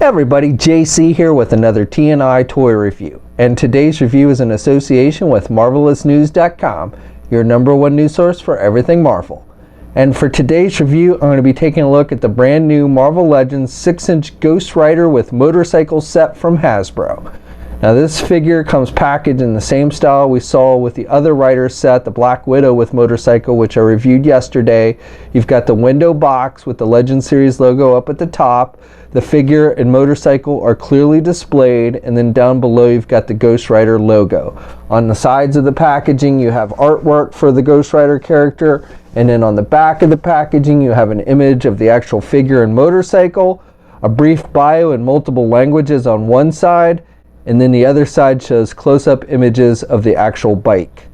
Hey everybody, JC here with another T&I toy review. And today's review is in association with MarvelousNews.com, your #1 news source for everything Marvel. And for today's review, I'm going to be taking a look at the brand new Marvel Legends 6-inch Ghost Rider with motorcycle set from Hasbro. Now this figure comes packaged in the same style we saw with the other Rider set, the Black Widow with motorcycle, which I reviewed yesterday. You've got the window box with the Legend Series logo up at the top. The figure and motorcycle are clearly displayed, and then down below you've got the Ghost Rider logo. On the sides of the packaging you have artwork for the Ghost Rider character, and then on the back of the packaging you have an image of the actual figure and motorcycle, a brief bio in multiple languages on one side, and then the other side shows close-up images of the actual bike.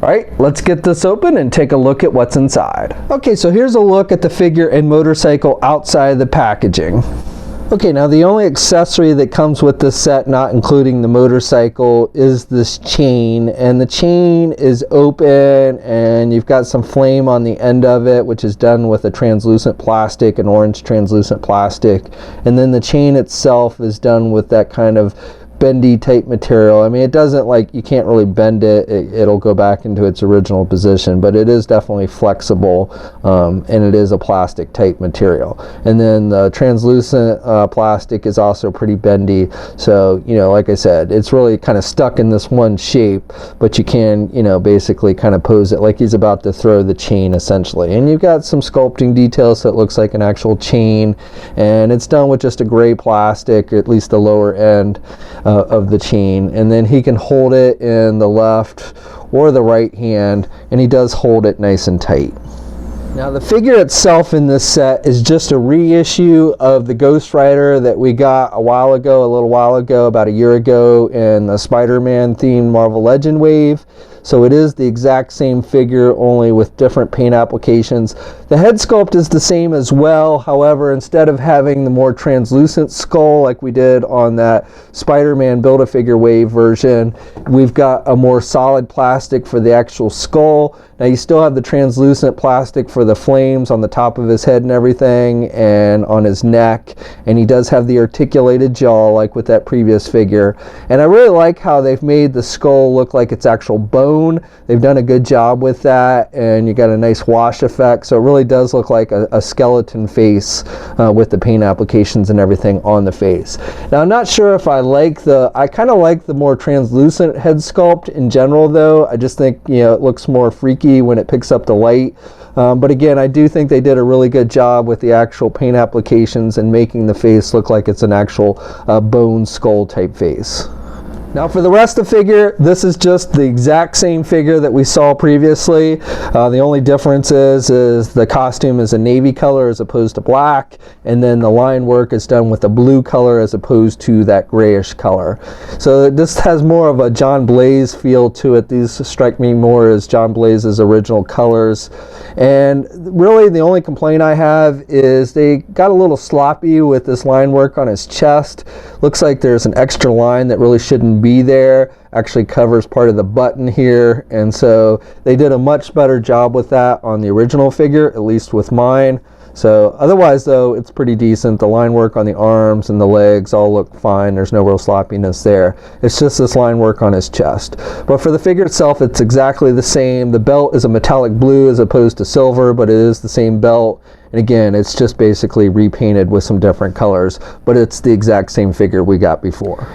Alright, let's get this open and take a look at what's inside. Okay, so here's a look at the figure and motorcycle outside the packaging. Okay, now the only accessory that comes with this set, not including the motorcycle, is this chain. And the chain is open and you've got some flame on the end of it, which is done with a translucent plastic, an orange translucent plastic. And then the chain itself is done with that kind of bendy type material. I mean, it doesn't, like, you can't really bend it, it'll go back into its original position, but it is definitely flexible, and it is a plastic type material. And then the translucent plastic is also pretty bendy, so, you know, like I said, it's really kind of stuck in this one shape, but you can, you know, basically kind of pose it like he's about to throw the chain essentially. And you've got some sculpting details so it looks like an actual chain, and it's done with just a gray plastic, at least the lower end of the chain, and then he can hold it in the left or the right hand, and he does hold it nice and tight. Now the figure itself in this set is just a reissue of the Ghost Rider that we got a little while ago, about a year ago, in the Spider-Man themed Marvel Legend wave. So it is the exact same figure, only with different paint applications. The head sculpt is the same as well. However, instead of having the more translucent skull like we did on that Spider-Man Build-A-Figure wave version, we've got a more solid plastic for the actual skull. Now you still have the translucent plastic for the flames on the top of his head and everything, and on his neck, and he does have the articulated jaw like with that previous figure. And I really like how they've made the skull look like it's actual bone. They've done a good job with that, and you got a nice wash effect, so it really does look like a skeleton face with the paint applications and everything on the face. Now I'm not sure if I kind of like the more translucent head sculpt in general though. I just think, you know, it looks more freaky when it picks up the light. But again, I do think they did a really good job with the actual paint applications and making the face look like it's an actual bone skull type face. Now for the rest of the figure, this is just the exact same figure that we saw previously. The only difference is the costume is a navy color as opposed to black, and then the line work is done with a blue color as opposed to that grayish color. So this has more of a John Blaze feel to it. These strike me more as John Blaze's original colors. And really the only complaint I have is they got a little sloppy with this line work on his chest. Looks like there's an extra line that really shouldn't be there. Actually covers part of the button here, and so they did a much better job with that on the original figure, at least with mine. So otherwise though, it's pretty decent. The line work on the arms and the legs all look fine. There's no real sloppiness there. It's just this line work on his chest. But for the figure itself, it's exactly the same. The belt is a metallic blue as opposed to silver, but it is the same belt. And again, it's just basically repainted with some different colors, but it's the exact same figure we got before.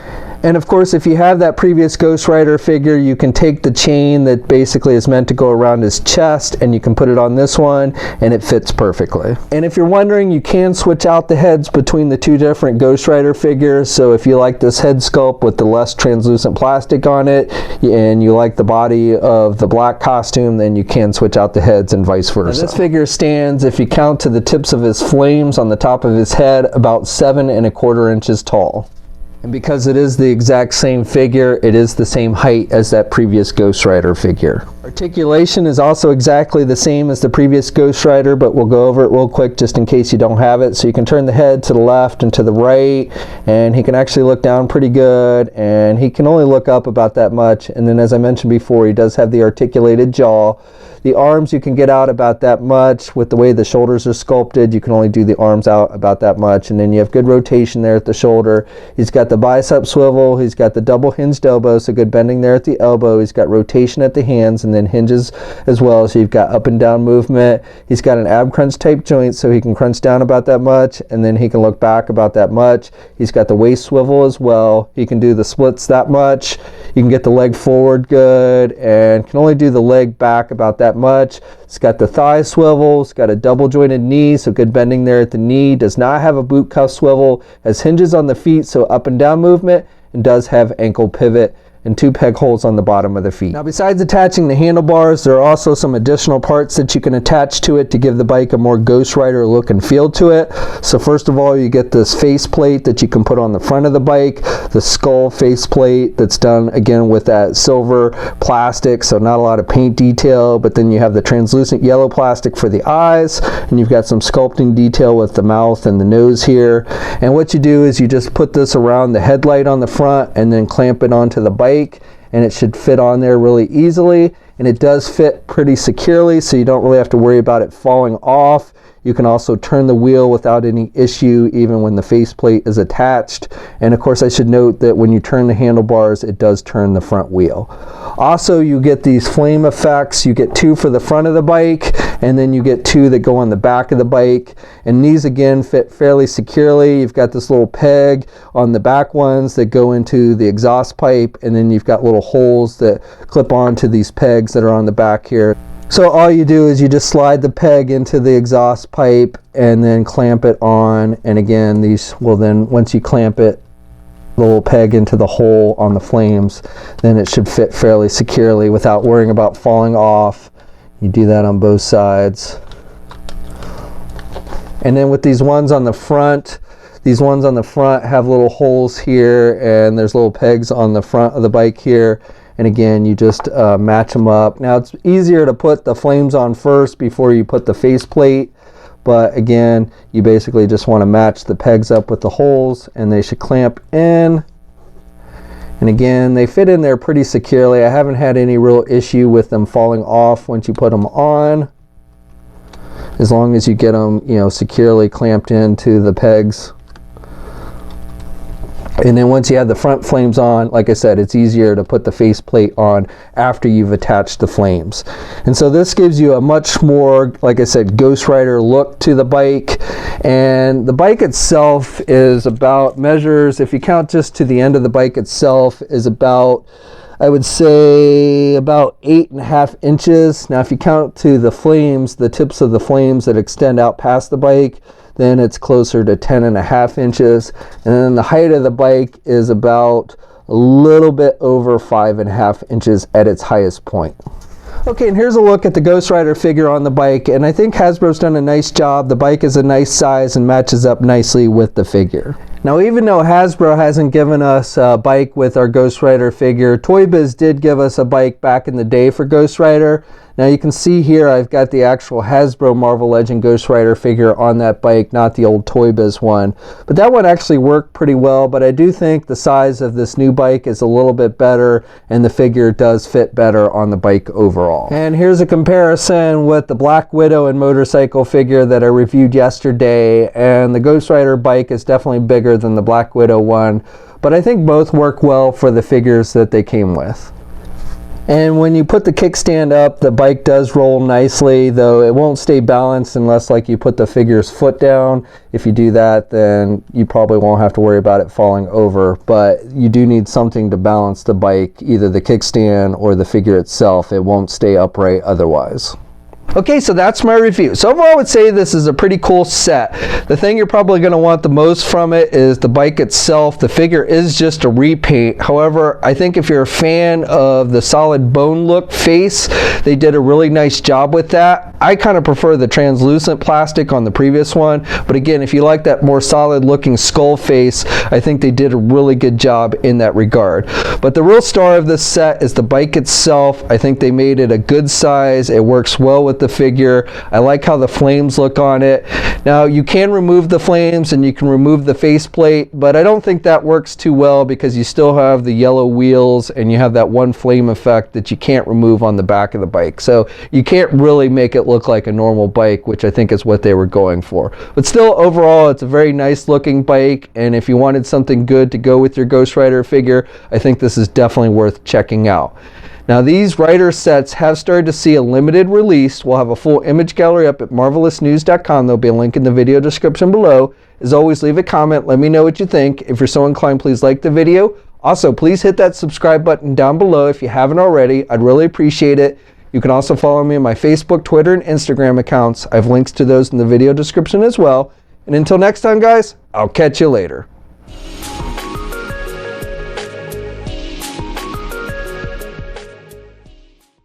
And of course, if you have that previous Ghost Rider figure, you can take the chain that basically is meant to go around his chest and you can put it on this one and it fits perfectly. And if you're wondering, you can switch out the heads between the two different Ghost Rider figures. So if you like this head sculpt with the less translucent plastic on it and you like the body of the black costume, then you can switch out the heads and vice versa. Now this figure stands, if you count to the tips of his flames on the top of his head, about 7¼ inches tall. And because it is the exact same figure, it is the same height as that previous Ghost Rider figure. Articulation is also exactly the same as the previous Ghost Rider, but we'll go over it real quick just in case you don't have it. So you can turn the head to the left and to the right, and he can actually look down pretty good, and he can only look up about that much. And then, as I mentioned before, he does have the articulated jaw. The arms you can get out about that much. With the way the shoulders are sculpted, you can only do the arms out about that much. And then you have good rotation there at the shoulder. He's got the bicep swivel. He's got the double hinged elbow, so good bending there at the elbow. He's got rotation at the hands and then hinges as well, so you've got up and down movement. He's got an ab crunch type joint, so he can crunch down about that much, and then he can look back about that much. He's got the waist swivel as well. He can do the splits that much. You can get the leg forward good, and can only do the leg back about that much. It's got the thigh swivel. It's got a double jointed knee, so good bending there at the knee. Does not have a boot cuff swivel. Has hinges on the feet, so up and down movement, and does have ankle pivot and 2 peg holes on the bottom of the feet. Now, besides attaching the handlebars, there are also some additional parts that you can attach to it to give the bike a more Ghost Rider look and feel to it. So first of all, you get this face plate that you can put on the front of the bike, the skull face plate that's done again with that silver plastic, so not a lot of paint detail, but then you have the translucent yellow plastic for the eyes, and you've got some sculpting detail with the mouth and the nose here. And what you do is you just put this around the headlight on the front and then clamp it onto the bike, and it should fit on there really easily, and it does fit pretty securely, so you don't really have to worry about it falling off. You can also turn the wheel without any issue even when the faceplate is attached. And of course, I should note that when you turn the handlebars, it does turn the front wheel. Also, you get these flame effects. You get 2 for the front of the bike, and then you get 2 that go on the back of the bike. And these again fit fairly securely. You've got this little peg on the back ones that go into the exhaust pipe, and then you've got little holes that clip onto these pegs that are on the back here. So all you do is you just slide the peg into the exhaust pipe and then clamp it on, and again these will then, once you clamp it, the little peg into the hole on the flames, then it should fit fairly securely without worrying about falling off. You do that on both sides. And then with these ones on the front, have little holes here, and there's little pegs on the front of the bike here. And again, you just match them up. Now, it's easier to put the flames on first before you put the faceplate, but again, you basically just want to match the pegs up with the holes, and they should clamp in. And again, they fit in there pretty securely. I haven't had any real issue with them falling off once you put them on, as long as you get them, securely clamped into the pegs. And then once you have the front flames on, like I said, it's easier to put the faceplate on after you've attached the flames. And so this gives you a much more, like I said, Ghost Rider look to the bike. And the bike itself is about, measures, if you count just to the end of the bike itself, is about, I would say, about 8.5 inches. Now if you count to the flames, the tips of the flames that extend out past the bike, then it's closer to 10.5 inches. And then the height of the bike is about a little bit over 5.5 inches at its highest point. Okay, and here's a look at the Ghost Rider figure on the bike, and I think Hasbro's done a nice job. The bike is a nice size and matches up nicely with the figure. Now, even though Hasbro hasn't given us a bike with our Ghost Rider figure, Toy Biz did give us a bike back in the day for Ghost Rider. Now you can see here I've got the actual Hasbro Marvel Legend Ghost Rider figure on that bike, not the old Toy Biz one. But that one actually worked pretty well, but I do think the size of this new bike is a little bit better, and the figure does fit better on the bike overall. And here's a comparison with the Black Widow and motorcycle figure that I reviewed yesterday, and the Ghost Rider bike is definitely bigger than the Black Widow one, but I think both work well for the figures that they came with. And when you put the kickstand up, the bike does roll nicely, though it won't stay balanced unless like you put the figure's foot down. If you do that, then you probably won't have to worry about it falling over, but you do need something to balance the bike, either the kickstand or the figure itself. It won't stay upright otherwise. Okay, so that's my review. So overall, I would say this is a pretty cool set. The thing you're probably going to want the most from it is the bike itself. The figure is just a repaint. However, I think if you're a fan of the solid bone look face, they did a really nice job with that. I kind of prefer the translucent plastic on the previous one, but again, if you like that more solid looking skull face, I think they did a really good job in that regard. But the real star of this set is the bike itself. I think they made it a good size. It works well with the figure. I like how the flames look on it. Now you can remove the flames and you can remove the faceplate, but I don't think that works too well because you still have the yellow wheels and you have that one flame effect that you can't remove on the back of the bike. So you can't really make it look like a normal bike, which I think is what they were going for. But still, overall, it's a very nice looking bike, and if you wanted something good to go with your Ghost Rider figure, I think this is definitely worth checking out. Now these Rider sets have started to see a limited release. We'll have a full image gallery up at marvelousnews.com. There'll be a link in the video description below. As always, leave a comment. Let me know what you think. If you're so inclined, please like the video. Also, please hit that subscribe button down below if you haven't already. I'd really appreciate it. You can also follow me on my Facebook, Twitter, and Instagram accounts. I have links to those in the video description as well. And until next time, guys, I'll catch you later.